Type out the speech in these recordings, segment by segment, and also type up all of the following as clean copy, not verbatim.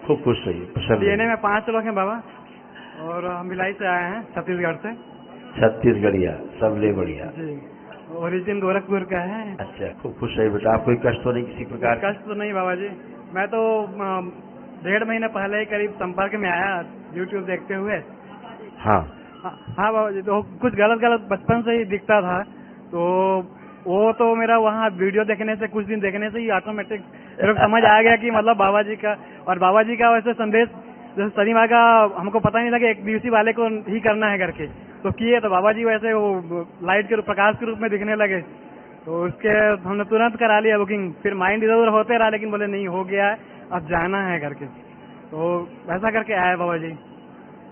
खूब खुश रहिए, प्रसन्न डीएनए रहिए। में 5 लोग हैं बाबा, और हम भिलाई से आए हैं, छत्तीसगढ़ से। छत्तीसगढ़िया, सबले बढ़िया। जी, ओरिजिन गोरखपुर का है। अच्छा, खूब खुश रहिए बेटा। आप कोई कष्ट तो नहीं किसी प्रकार का? कष्ट तो नहीं बाबा जी। मैं तो 1.5 महीने पहले ही करीब संपर्क में आया यूट्यूब देखते हुए। हाँ, हाँ बाबा जी, तो कुछ गलत बचपन से ही दिखता था, तो वो तो मेरा वहाँ वीडियो देखने से, कुछ दिन देखने से ही ऑटोमेटिक मेरे को समझ आ गया कि मतलब बाबा जी का वैसे संदेश जैसे शनि माँ का हमको पता नहीं था कि एक दिवसीय वाले को ही करना है करके, तो किए तो बाबा जी वैसे वो लाइट के प्रकाश के रूप में दिखने लगे, तो उसके हमने तुरंत करा लिया बुकिंग। फिर माइंड इधर उधर होते रहा, लेकिन बोले नहीं हो गया है, अब जाना है करके, तो वैसा करके आया बाबा जी।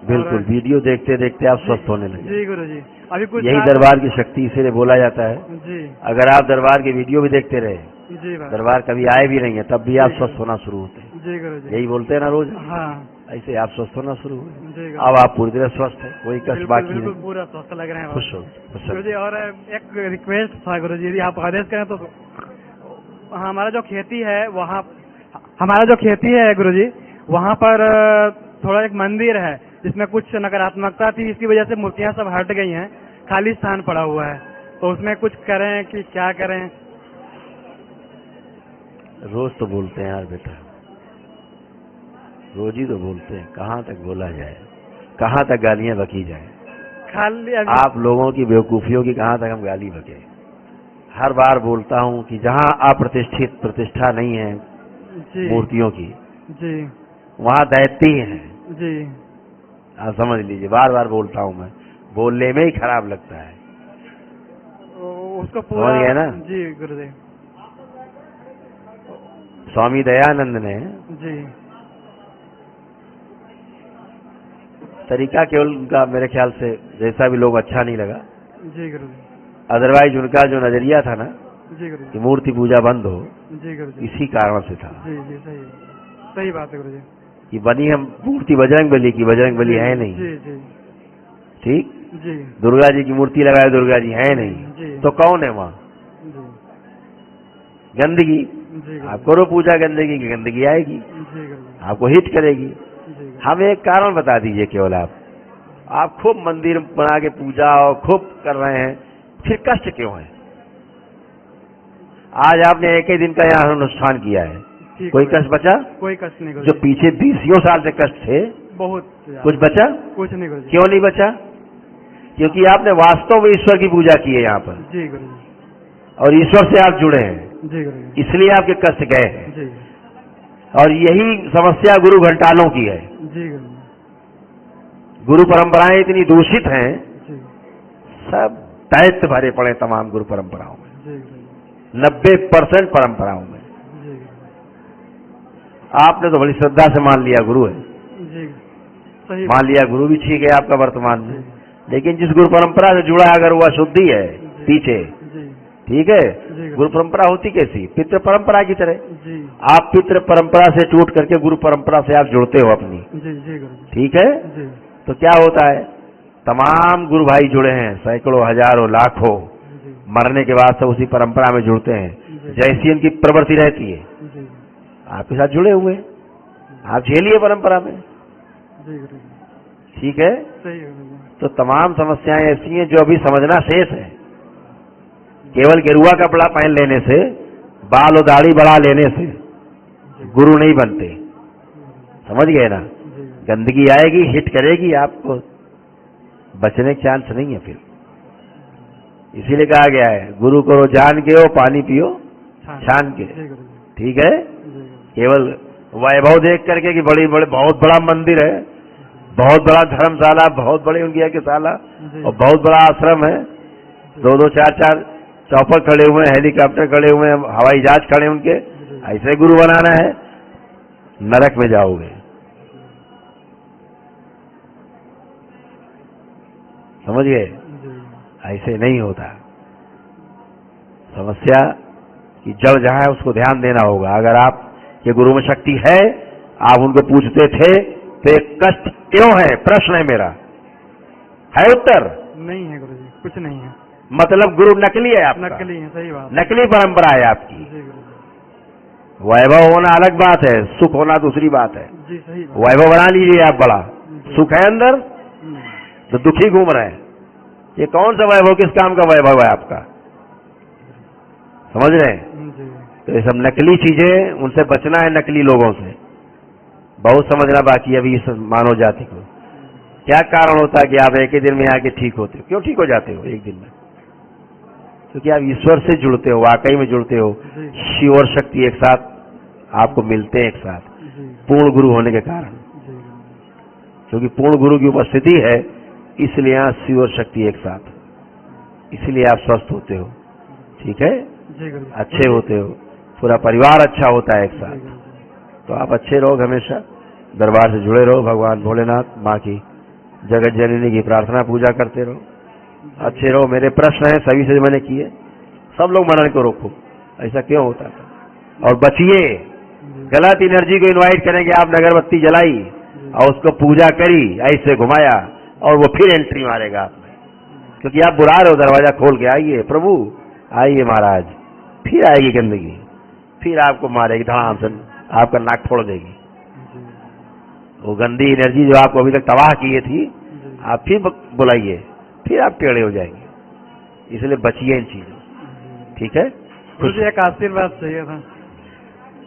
बिल्कुल। वीडियो देखते देखते आप स्वस्थ होने लगे। जी गुरु जी, अभी कुछ यही दरबार की शक्ति, इसीलिए बोला जाता है जी अगर आप दरबार के वीडियो भी देखते रहे, जी बाबा दरबार कभी आए भी नहीं है, तब भी आप स्वस्थ होना शुरू होते हैं। जी गुरु जी। यही बोलते हैं ना रोज, हाँ ऐसे आप स्वस्थ होना शुरू हुए। जी गुरु, अब आप पूरी तरह स्वस्थ है, कोई कष्ट बिल्कुल बाकी बिल्कुल नहीं। पूरा स्वस्थ लग रहे हैं खुश हो, गुरु जी। और एक रिक्वेस्ट था गुरु जी, यदि आप आदेश करें तो हमारा जो खेती है गुरु जी, वहाँ पर थोड़ा एक मंदिर है जिसमें कुछ नकारात्मकता थी, इसकी वजह से मूर्तियाँ सब हट गई हैं, खाली स्थान पड़ा हुआ है, तो उसमें कुछ करें कि क्या करें? रोज तो बोलते हैं यार बेटा, रोज ही तो बोलते हैं, कहाँ तक बोला जाए, कहाँ तक गालियां बकी जाए। खाली आप लोगों की बेवकूफियों की कहाँ तक हम गाली बके। हर बार बोलता हूँ कि जहाँ अप्रतिष्ठित प्रतिष्ठा नहीं है जी मूर्तियों की, जी वहाँ दैत्य ही है। जी, आप समझ लीजिए, बार बार बोलता हूँ मैं, बोलने में ही खराब लगता है। उसको पूरा समझ गए ना? जी गुरुदेव। स्वामी दयानंद ने जी तरीका केवल उनका मेरे ख्याल से जैसा भी लोग अच्छा नहीं लगा, जी गुरुदेव। अदरवाइज उनका जो नजरिया था ना जी गुरुजी, कि मूर्ति पूजा बंद हो, जी गुरुजी, इसी कारण से था जी जी सही सही बात है गुरुजी। कि बनी हम मूर्ति बजरंग बली की, बजरंग बली है नहीं। जी जी ठीक, जी दुर्गा जी की मूर्ति लगाए, दुर्गा जी है नहीं, जी तो कौन है वहाँ? जी गंदगी। जी आप करो पूजा गंदगी की, गंदगी आएगी, जी गुरुजी, आपको हिट करेगी। जी हमें एक कारण बता दीजिए केवल, आप खूब मंदिर बना के पूजा और खूब कर रहे हैं, फिर कष्ट क्यों है? आज आपने एक ही दिन का यहाँ अनुष्ठान किया है, कोई कष्ट बचा? कोई कष्ट नहीं जो गुरुजी। पीछे 20 साल से कष्ट थे, बहुत कुछ बचा? कुछ नहीं गुरुजी। क्यों नहीं बचा? क्योंकि आपने वास्तव में ईश्वर की पूजा की है यहाँ पर, जी गुरुजी, और ईश्वर से आप जुड़े हैं, जी गुरुजी, इसलिए आपके कष्ट गए हैं। जी और यही समस्या गुरु घंटालों की है। जी गुरुजी, गुरु परंपराएं इतनी दूषित हैं, जी सब दैत्य भरे पड़े तमाम गुरु परंपराओं में, जी गुरुजी, 90% परंपराओं में। जी गुरुजी, आपने तो बड़ी श्रद्धा से मान लिया गुरु है, जी सही मान लिया गुरु भी ठीक है आपका वर्तमान में, जी लेकिन जिस गुरु परंपरा से जुड़ा अगर वो अशुद्धि है पीछे, जी ठीक है, जी गुरु परंपरा होती कैसी? पितृ परंपरा की तरह। जी आप पितृ परंपरा से टूट करके गुरु परंपरा से आप जुड़ते हो अपनी, जी जी गुरुजी, ठीक है? जी तो क्या होता है, तमाम गुरु भाई जुड़े हैं, सैकड़ों, हजारों, लाखों, जी मरने के बाद सब उसी परंपरा में जुड़ते हैं, जी जैसी उनकी प्रवृत्ति रहती है जी आपके साथ जुड़े हुए हैं, आप झेलिए परंपरा में, जी गुरुजी, ठीक है? सही गुरुजी, तो तमाम समस्याएं ऐसी हैं जो अभी समझना शेष है। केवल गेरुआ कपड़ा पहन लेने से, बाल और दाढ़ी बढ़ा लेने से गुरु नहीं बनते, समझ गए ना? जी गंदगी आएगी, हिट करेगी, आपको बचने का चांस नहीं है फिर। इसीलिए कहा गया है, गुरु करो जान के, हो पानी पियो छान के, जी गुरुजी, ठीक है? जी गुरुजी, केवल वैभव देख करके कि बड़ी बड़े बहुत बड़ा मंदिर है, बहुत बड़ा धर्मशाला, बहुत बड़ी उनकी यज्ञशाला जी और बहुत बड़ा आश्रम है, 2-2, 4-4 चौपर खड़े हुए हैं, हेलीकॉप्टर खड़े हुए हैं, हवाई जहाज खड़े हैं उनके, ऐसे गुरु बनाना है, नरक में जाओगे। समझ गए? जी ऐसे नहीं होता। समस्या की जड़ जहां है उसको ध्यान देना होगा। अगर आप के गुरु में शक्ति है, आप उनको पूछते थे तो ये कष्ट क्यों है, प्रश्न है मेरा, है उत्तर? नहीं है गुरुजी, कुछ नहीं है, मतलब गुरु नकली है आपका, नकली है, सही बात, नकली परंपरा है आपकी। जी गुरुजी, वैभव होना अलग बात है, सुख होना दूसरी बात है। जी सही बात। वैभव बना लीजिए आप बड़ा, सुख है अंदर हम्म, तो दुखी घूम रहे हैं। ये कौन सा वैभव, किस काम का वैभव है आपका? समझ रहे हैं? जी तो ये सब नकली चीजें, उनसे बचना है, नकली लोगों से। बहुत समझना बाकी है अभी इस मानव जाति को। क्या कारण होता है कि आप एक ही दिन में आके ठीक होते हो? क्यों ठीक हो जाते हो एक दिन में? क्योंकि आप ईश्वर से जुड़ते हो, वाकई में जुड़ते हो। जी शिव और शक्ति एक साथ आपको मिलते हैं, एक साथ, जी पूर्ण गुरु होने के कारण। जी क्योंकि पूर्ण गुरु की उपस्थिति है, इसलिए यहाँ शिव और शक्ति एक साथ, इसीलिए आप स्वस्थ होते हो। ठीक है, जी गुरु। अच्छे होते हो, पूरा परिवार अच्छा होता है एक जी साथ। गुरु। तो आप अच्छे रहो, हमेशा दरबार से जुड़े रहो, भगवान भोलेनाथ माँ की, जगत जननी की प्रार्थना पूजा करते रहो, अच्छे रहो। मेरे प्रश्न हैं सभी से मैंने किए, सब लोग मनन को रोको, ऐसा क्यों होता था? और बचिए, गलत एनर्जी को इनवाइट करेंगे। आप अगरबत्ती जलाई और उसको पूजा करी, ऐसे घुमाया और वो फिर एंट्री मारेगा आप में, क्योंकि आप बुला रहे हो, दरवाजा खोल के आइए प्रभु, आइए महाराज, फिर आएगी गंदगी, फिर आपको मारेगी धड़ाम से, आपका नाक फोड़ देगी। वो गंदी एनर्जी जो आपको अभी तक तबाह किए थी, आप फिर बुलाइए, फिर आप टेढ़े हो जाएंगे। इसलिए बचिए इन चीजों। ठीक है, मुझे एक आशीर्वाद चाहिए था,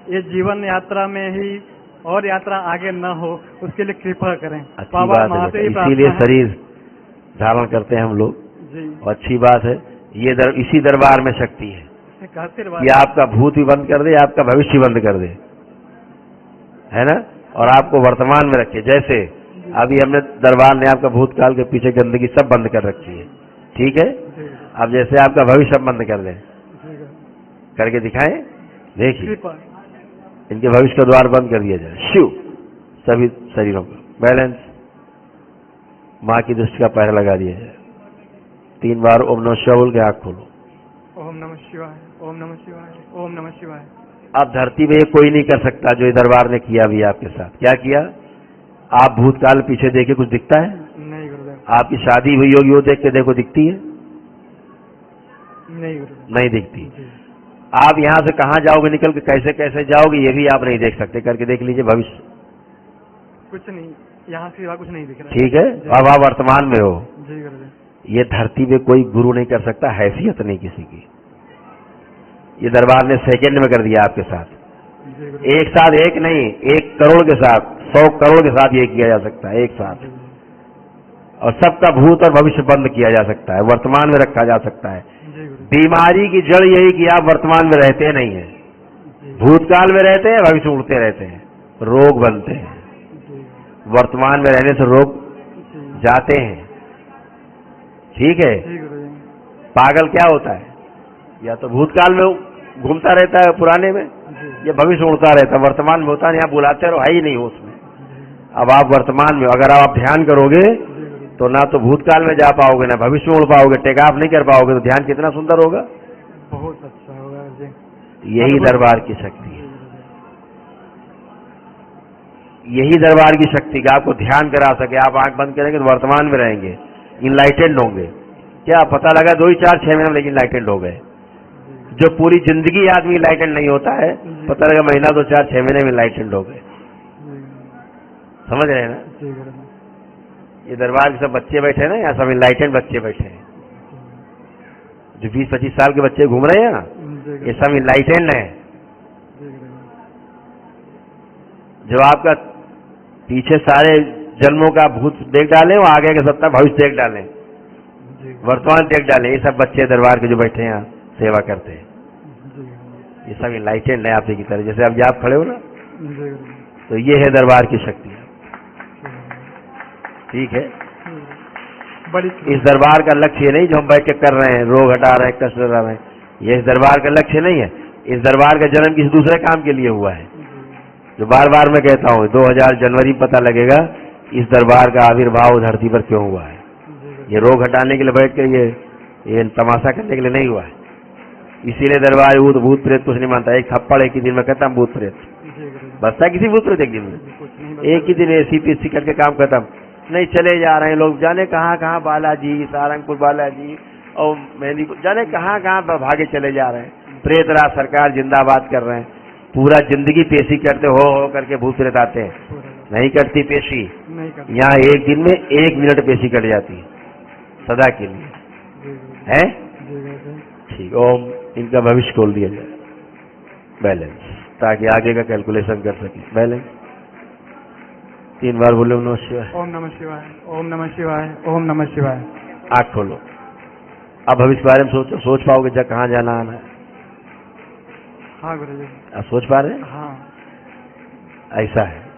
ये जीवन यात्रा में ही और यात्रा आगे न हो, उसके लिए कृपा करें। अच्छी बाबा बात माँ है से बेटा, ही प्रार्थना इसीलिए है। शरीर धारण करते हैं हम लोग, जी, और अच्छी बात है। ये इसी दरबार में शक्ति है एक आशीर्वाद। कि आपका भूत भी बंद कर दे, आपका भविष्य बंद कर दे, है ना, और आपको वर्तमान में रखे। जैसे अभी हमने दरबार ने आपका भूतकाल के पीछे गंदगी सब बंद कर रखी है, ठीक है। जी, अब जैसे आपका भविष्य सब बंद कर दें, जी, करके दिखाएं, देखिए कृपा। इनके भविष्य का द्वार बंद कर दिया जाए। शिव सभी शरीरों को बैलेंस, माँ की दृष्टि का पहरा लगा दिया जाए। 3 बार ओम नमः शिवाय बोल के आँख खोलो। ओम नमः शिवाय, ओम नमः शिवाय, ओम नमः शिवाय। अब धरती में ये कोई नहीं कर सकता जो ये दरबार ने किया भी आपके साथ। क्या किया? आप भूतकाल पीछे देखे कुछ दिखता है? नहीं गुरुदेव, आपकी शादी हुई होगी, वो देख के देखो, दिखती है? नहीं गुरुदेव। नहीं दिखती। जी, आप यहाँ से कहाँ जाओगे निकल के, कैसे कैसे जाओगे, ये भी आप नहीं देख सकते। करके देख लीजिए भविष्य, कुछ नहीं, यहाँ सिवा कुछ नहीं दिख रहा। ठीक है। अब आप वर्तमान में हो। जी गुरुदेव। ये धरती पे कोई गुरु नहीं कर सकता, हैसियत नहीं किसी की। ये दरबार ने सेकंड में कर दिया आपके साथ। जी गुरुदेव। एक साथ एक नहीं, 1 करोड़ के साथ, 100 करोड़ के साथ ये किया जा सकता है एक साथ। और सबका भूत और भविष्य बंद किया जा सकता है, वर्तमान में रखा जा सकता है। जी गुरुदेव। बीमारी की जड़ यही कि आप वर्तमान में रहते नहीं है, जी, भूतकाल में रहते हैं, भविष्य उड़ते रहते हैं, रोग बनते हैं। जी, वर्तमान में रहने से रोग जी, जाते हैं, ठीक है। जी गुरुदेव। पागल क्या होता है? या तो भूतकाल में घूमता रहता है पुराने में, जी, या भविष्य उड़ता रहता है, वर्तमान में होता नहीं। आप बुलाते रहो, है ही नहीं हो उसमें। अब आप वर्तमान में, अगर आप ध्यान करोगे तो ना तो भूतकाल में जा पाओगे, ना भविष्य में उड़ पाओगे, टेक ऑफ नहीं कर पाओगे, तो ध्यान कितना सुंदर होगा। बहुत अच्छा होगा जी। यही दरबार की शक्ति है, यही दरबार की शक्ति का आपको ध्यान करा सके। आप आंख बंद करेंगे तो वर्तमान में रहेंगे, इनलाइटेंड होंगे। क्या पता लगा 2 ही 4 6 महीने में लेकिन इनलाइटेंड हो गए। जो पूरी जिंदगी आदमी इनलाइटेंड नहीं होता है, पता लगा महीना 2 4 6 महीने में इनलाइटेंड हो गए। समझ रहे हैं ना? जी गुरुदेव। ये दरबार के सब बच्चे बैठे हैं ना, यहाँ सब इनलाइटेंड बच्चे बैठे हैं। जो 20-25 साल के बच्चे घूम रहे हैं ना, जी ये गुरुदेव। सब इनलाइटेंड है। जी गुरुदेव। जो आपका पीछे सारे जन्मों का भूत देख डाले, वो आगे के सत्ता भविष्य देख डालें, जी वर्तमान देख डालें। ये सब बच्चे दरबार के जो बैठे हैं यहाँ सेवा करते हैं, गुरुदेव। ये सब इनलाइटेंड है आपकी तरह। जैसे अब आप खड़े हो ना, जी गुरुदेव। तो ये है दरबार की शक्ति, ठीक है। बड़ी इस दरबार का लक्ष्य ये नहीं जो हम बैठ के कर रहे हैं, रोग हटा रहे हैं, कष्ट हटा रहे हैं, ये इस दरबार का लक्ष्य नहीं है। इस दरबार का जन्म किसी दूसरे काम के लिए हुआ है, जो बार बार मैं कहता हूँ। 2000 जनवरी पता लगेगा इस दरबार का आविर्भाव धरती पर क्यों हुआ है। ये रोग हटाने के लिए बैठ के ये तमाशा करने के लिए नहीं हुआ है। इसीलिए दरबार भूत प्रेत कुछ नहीं मानता। एक थप्पड़ एक ही दिन में खत्म, भूत प्रेत बसता है किसी भूत प्रेत एक दिन में, एक ही दिन एसी पीसी करके काम खत्म। नहीं, चले जा रहे हैं लोग, जाने कहाँ कहाँ, बालाजी, सारंगपुर बालाजी और मेहंदीपुर, जाने कहाँ कहाँ भागे चले जा रहे हैं। प्रेत राज सरकार जिंदाबाद कर रहे हैं, पूरा जिंदगी पेशी करते हो करके भूत प्रेत आते हैं। नहीं कटती पेशी, नहीं करते। यहाँ एक दिन में 1 मिनट पेशी कट जाती है सदा के लिए, जी गुरुजी, है? जी गुरुजी। ठीक, ओम इनका भविष्य खोल दिया जाए, बैलेंस, ताकि आगे का कैलकुलेशन कर सके। बैलेंस 3 बार बोले ओम नमः शिवाय। ओम नमः शिवाय, ओम नमः शिवाय, ओम नमः शिवाय। आँख खोलो। अब भविष्य बारे में सोचो, सोच पाओगे जब कहाँ जाना आना है? हाँ गुरुजी, आप सोच पा रहे हैं? हाँ ऐसा है।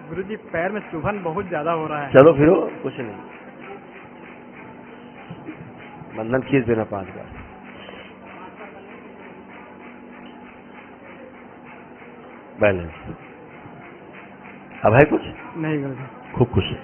गुरुजी, पैर में चुभन बहुत ज्यादा हो रहा है। चलो फिर कुछ नहीं, बंधन खींच देना 5 बार। बैलेंस। अब है कुछ? नहीं गुरुजी। खूब खुश है।